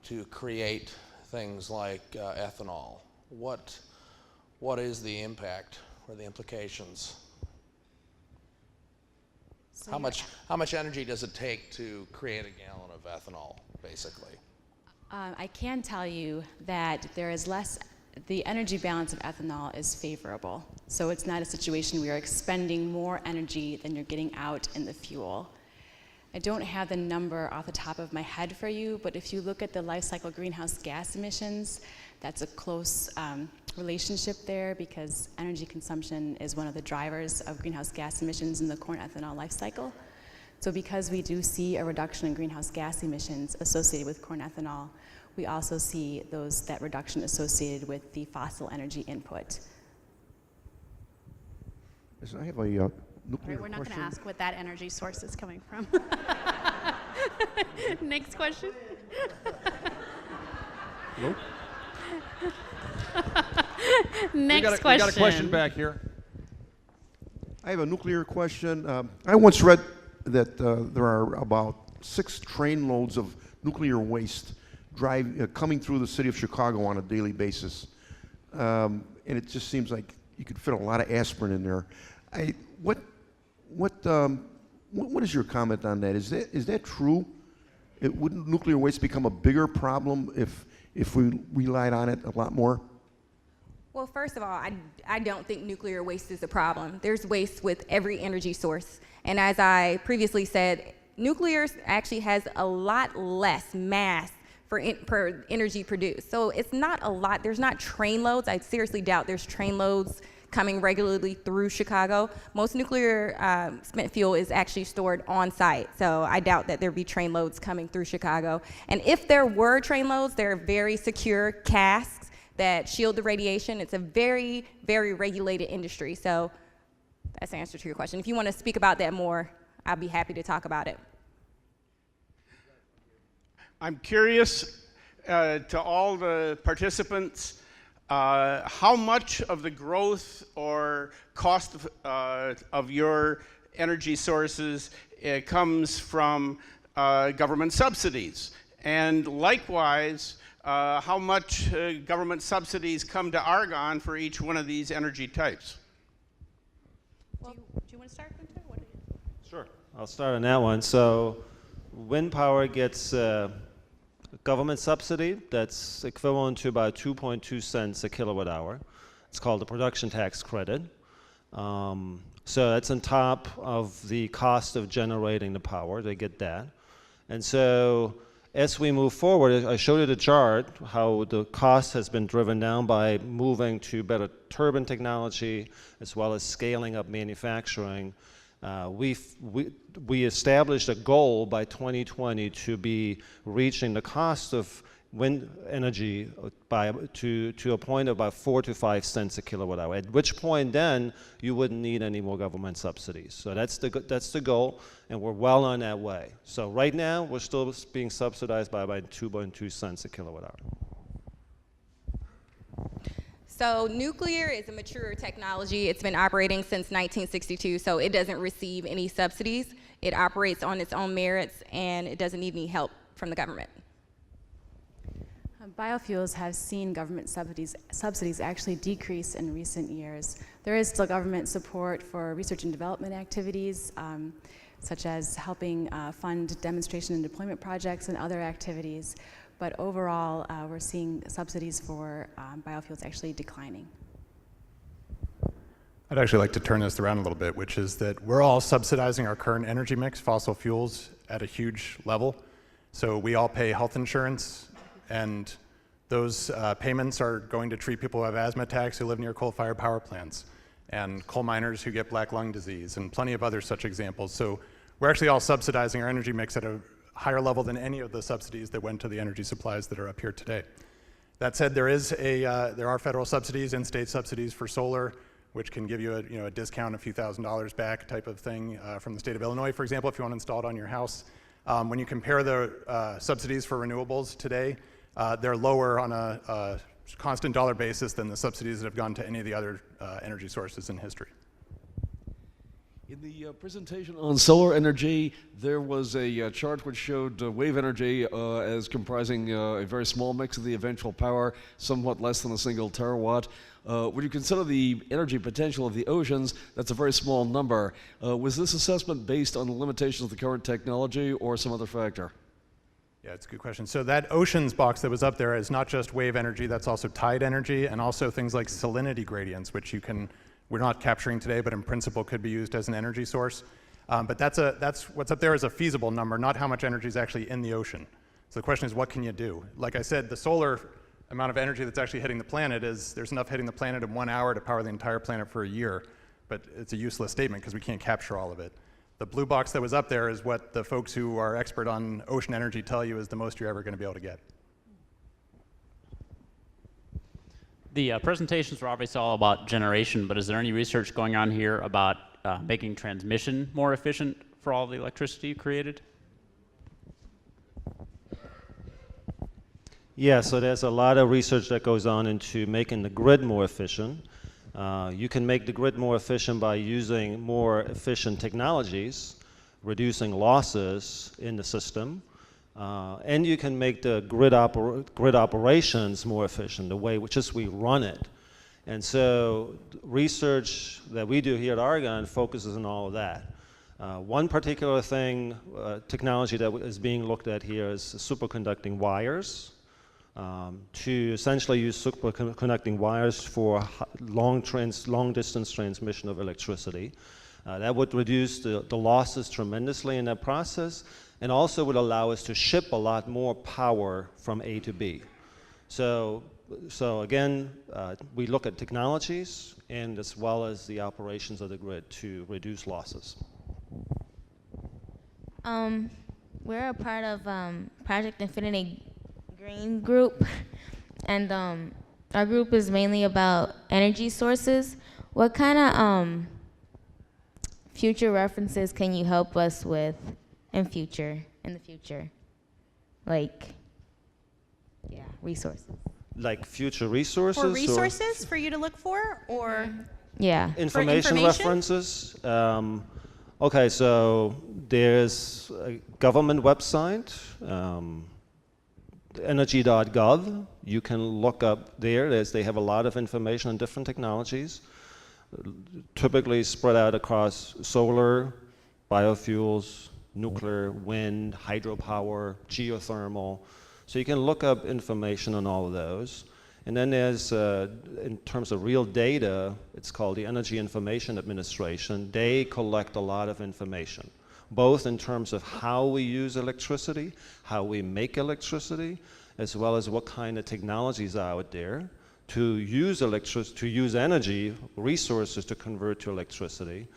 to create things like ethanol. What is the impact or the implications? So how much energy does it take to create a gallon of ethanol, basically? I can tell you that there is less. The energy balance of ethanol is favorable. So it's not a situation where you're expending more energy than you're getting out in the fuel. I don't have the number off the top of my head for you, but if you look at the life cycle greenhouse gas emissions, that's a close relationship there because energy consumption is one of the drivers of greenhouse gas emissions in the corn ethanol life cycle. So because we do see a reduction in greenhouse gas emissions associated with corn ethanol, we also see that reduction associated with the fossil energy input. I have a nuclear Right, we're not going to ask what that energy source is coming from. Next question. Nope. Next question. We got a question back here. I have a nuclear question. I once read that there are about 6 train loads of nuclear waste coming through the city of Chicago on a daily basis. And it just seems like you could fit a lot of aspirin in there. What is your comment on that? Is that true? Wouldn't nuclear waste become a bigger problem if we relied on it a lot more? Well, first of all, I don't think nuclear waste is a problem. There's waste with every energy source. And as I previously said, nuclear actually has a lot less mass per energy produced. So it's not a lot. There's not train loads. I seriously doubt there's train loads coming regularly through Chicago. Most nuclear spent fuel is actually stored on site. So I doubt that there'd be train loads coming through Chicago. And if there were train loads, they're very secure casks that shield the radiation. It's a very, very regulated industry. So that's the answer to your question. If you want to speak about that more, I'll be happy to talk about it. I'm curious to all the participants, how much of the growth or cost of your energy sources comes from government subsidies? And likewise, how much government subsidies come to Argonne for each one of these energy types? Well, do you want to start, Guenter? Sure. I'll start on that one. So wind power gets government subsidy that's equivalent to about 2.2 cents a kilowatt hour. It's called the production tax credit. So that's on top of the cost of generating the power. They get that. And so as we move forward, I showed you the chart, how the cost has been driven down by moving to better turbine technology, as well as scaling up manufacturing. We established a goal by 2020 to be reaching the cost of wind energy to a point of about 4 to 5 cents a kilowatt hour, at which point then you wouldn't need any more government subsidies. So that's the goal, and we're well on that way. So right now, we're still being subsidized by about 2.2 cents a kilowatt hour. So nuclear is a mature technology. It's been operating since 1962, so it doesn't receive any subsidies. It operates on its own merits, and it doesn't need any help from the government. Biofuels have seen government subsidies actually decrease in recent years. There is still government support for research and development activities, such as helping fund demonstration and deployment projects and other activities. But overall, we're seeing subsidies for biofuels actually declining. I'd actually like to turn this around a little bit, which is that we're all subsidizing our current energy mix, fossil fuels, at a huge level. So we all pay health insurance, and those payments are going to treat people who have asthma attacks who live near coal-fired power plants, and coal miners who get black lung disease, and plenty of other such examples. So we're actually all subsidizing our energy mix at a higher level than any of the subsidies that went to the energy supplies that are up here today. That said, there are federal subsidies and state subsidies for solar, which can give you a discount, a few $1,000s back type of thing from the state of Illinois, for example, if you want to install it on your house. When you compare the subsidies for renewables today, they're lower on a constant dollar basis than the subsidies that have gone to any of the other energy sources in history. In the presentation on solar energy, there was a chart which showed wave energy as comprising a very small mix of the eventual power, somewhat less than a single terawatt. When you consider the energy potential of the oceans, that's a very small number. Was this assessment based on the limitations of the current technology or some other factor? Yeah, it's a good question. So that oceans box that was up there is not just wave energy, that's also tide energy, and also things like salinity gradients, which we're not capturing today, but in principle could be used as an energy source. But that's what's up there is a feasible number, not how much energy is actually in the ocean. So the question is, what can you do? Like I said, the solar amount of energy that's actually hitting the planet there's enough hitting the planet in 1 hour to power the entire planet for a year, but it's a useless statement because we can't capture all of it. The blue box that was up there is what the folks who are expert on ocean energy tell you is the most you're ever going to be able to get. The presentations were obviously all about generation, but is there any research going on here about making transmission more efficient for all the electricity created? Yeah, so there's a lot of research that goes on into making the grid more efficient. You can make the grid more efficient by using more efficient technologies, reducing losses in the system, and you can make the grid operations more efficient, the way we run it. And so research that we do here at Argonne focuses on all of that. One particular thing, technology that is being looked at here is superconducting wires. To essentially use superconducting wires for long distance transmission of electricity. That would reduce the losses tremendously in that process, and also would allow us to ship a lot more power from A to B. So again, we look at technologies and as well as the operations of the grid to reduce losses. We're a part of Project Infinity Green group, and our group is mainly about energy sources. What kind of future references can you help us with in the future? Like, yeah, resources. Like future resources? For resources for you to look for, or? Yeah. Information references? Okay, so there's a government website, energy.gov. You can look up there. They have a lot of information on different technologies, typically spread out across solar, biofuels, nuclear, wind, hydropower, geothermal. So you can look up information on all of those. And then there's, in terms of real data, it's called the Energy Information Administration. They collect a lot of information, both in terms of how we use electricity, how we make electricity, as well as what kind of technologies are out there to use energy resources to convert to electricity.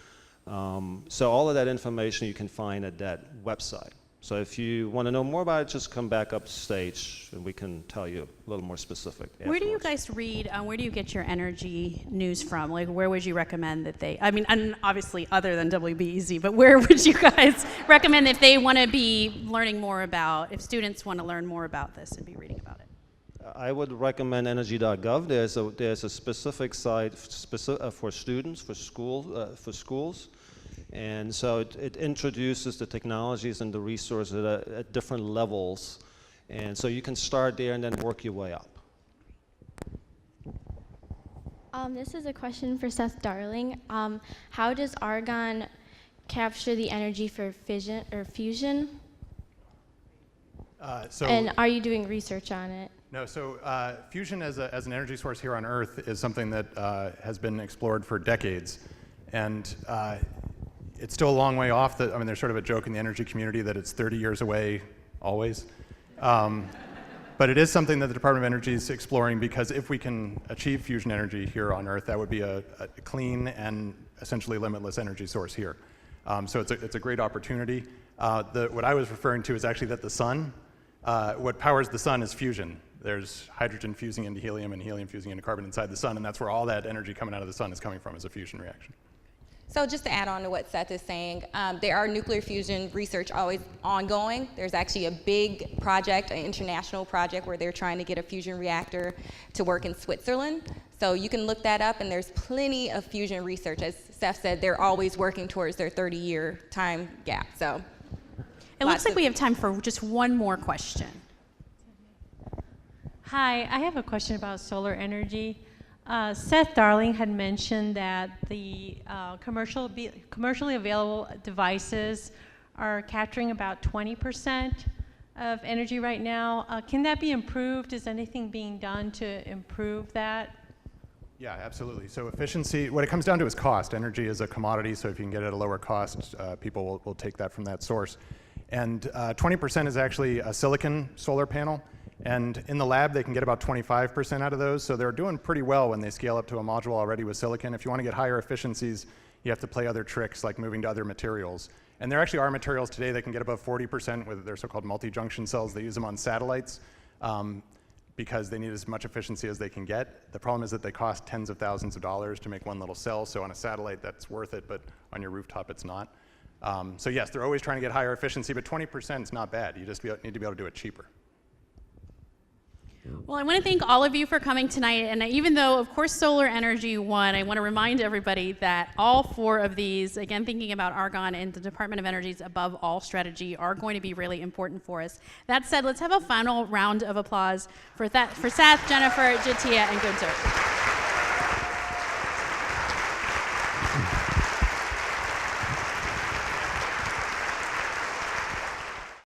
So all of that information you can find at that website. So if you want to know more about it, just come back up stage and we can tell you a little more specific. Where do you guys read, where do you get your energy news from? Like, where would you recommend that and obviously other than WBEZ, but where would you guys recommend if they want to be learning more about, if students want to learn more about this and be reading about it? I would recommend energy.gov. There's a specific site for students, for schools. And so it introduces the technologies and the resources at different levels. And so you can start there and then work your way up. This is a question for Seth Darling. How does argon capture the energy for fission or fusion? And are you doing research on it? No, so fusion as an energy source here on Earth is something that has been explored for decades. And it's still a long way off. There's sort of a joke in the energy community that it's 30 years away always. But it is something that the Department of Energy is exploring, because if we can achieve fusion energy here on Earth, that would be a clean and essentially limitless energy source here. So it's a great opportunity. What I was referring to is actually that the sun, what powers the sun is fusion. There's hydrogen fusing into helium and helium fusing into carbon inside the sun, and that's where all that energy coming out of the sun is coming from, is a fusion reaction. So just to add on to what Seth is saying, there are nuclear fusion research always ongoing. There's actually a big project, an international project, where they're trying to get a fusion reactor to work in Switzerland. So you can look that up, and there's plenty of fusion research. As Seth said, they're always working towards their 30-year time gap. So it looks like we have time for just one more question. Hi, I have a question about solar energy. Seth Darling had mentioned that the commercially available devices are capturing about 20% of energy right now. Can that be improved? Is anything being done to improve that? Yeah, absolutely. So efficiency, what it comes down to is cost. Energy is a commodity, so if you can get it at a lower cost, people will take that from that source. And 20% is actually a silicon solar panel. And in the lab, they can get about 25% out of those. So they're doing pretty well when they scale up to a module already with silicon. If you want to get higher efficiencies, you have to play other tricks, like moving to other materials. And there actually are materials today that can get above 40% with their so-called multi-junction cells. They use them on satellites because they need as much efficiency as they can get. The problem is that they cost tens of thousands of dollars to make one little cell. So on a satellite, that's worth it, but on your rooftop, it's not. So yes, they're always trying to get higher efficiency, but 20% is not bad. You just need to be able to do it cheaper. Well, I want to thank all of you for coming tonight. And even though, of course, solar energy won, I want to remind everybody that all four of these, again, thinking about Argonne and the Department of Energy's above all strategy, are going to be really important for us. That said, let's have a final round of applause for Seth, Jennifer, Jatia, and Guenter.